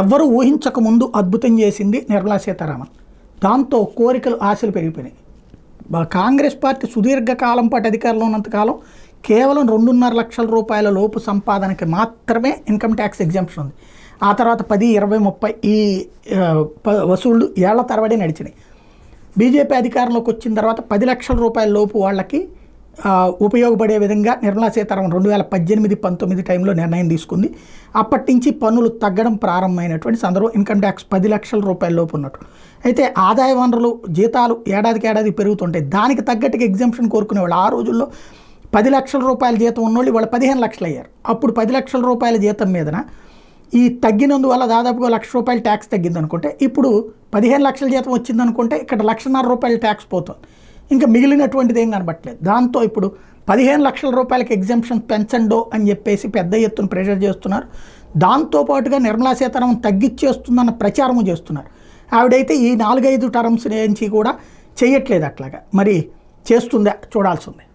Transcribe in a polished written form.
ఎవ్వరూ ఊహించక ముందు అద్భుతం చేసింది నిర్మలా సీతారామన్. దాంతో కోరికలు ఆశలు పెరిగిపోయినాయి. కాంగ్రెస్ పార్టీ సుదీర్ఘకాలం పాటు అధికారంలో ఉన్నంతకాలం కేవలం 2.5 లక్షల రూపాయల లోపు సంపాదనకి మాత్రమే ఇన్కమ్ ట్యాక్స్ ఎగ్జామ్షన్ ఉంది. ఆ తర్వాత 10, 20, 30 ఈ వసూళ్లు ఏళ్ల తరబడి నడిచినాయి. బీజేపీ అధికారంలోకి వచ్చిన తర్వాత 10 లక్షల రూపాయల లోపు వాళ్ళకి ఉపయోగపడే విధంగా నిర్మలా సీతారామన్ 2018-19 టైంలో నిర్ణయం తీసుకుంది. అప్పటి నుంచి పన్నులు తగ్గడం ప్రారంభమైనటువంటి సందర్భం ఇన్కమ్ ట్యాక్స్ 10 లక్షల రూపాయల లోపు ఉన్నట్టు. అయితే ఆదాయ వనరులు జీతాలు ఏడాదికి ఏడాది పెరుగుతుంటాయి. దానికి తగ్గట్టుగా ఎగ్జామ్షన్ కోరుకునేవాళ్ళు. ఆ రోజుల్లో 10 లక్షల రూపాయల జీతం ఉన్నోళ్ళు వాళ్ళు 15 లక్షలు అయ్యారు. అప్పుడు 10 లక్షల రూపాయల జీతం మీదన ఈ తగ్గినందువల్ల దాదాపుగా ₹1,00,000 ట్యాక్స్ తగ్గింది అనుకుంటే, ఇప్పుడు 15 లక్షల జీతం వచ్చిందనుకుంటే ఇక్కడ ₹1,50,000 ట్యాక్స్ పోతుంది. ఇంకా మిగిలినటువంటిది ఏం కనబట్టలేదు. దాంతో ఇప్పుడు 15 లక్షల రూపాయలకి ఎగ్జామ్షన్ పెంచండో అని చెప్పేసి పెద్ద ఎత్తున ప్రెషర్ చేస్తున్నారు. దాంతోపాటుగా నిర్మలా సీతారామన్ తగ్గిచ్చేస్తుందన్న ప్రచారము చేస్తున్నారు. ఆవిడైతే ఈ 4-5 టర్మ్స్ నుంచి కూడా చేయట్లేదు. అట్లాగా మరి చేస్తుందా చూడాల్సి ఉంది.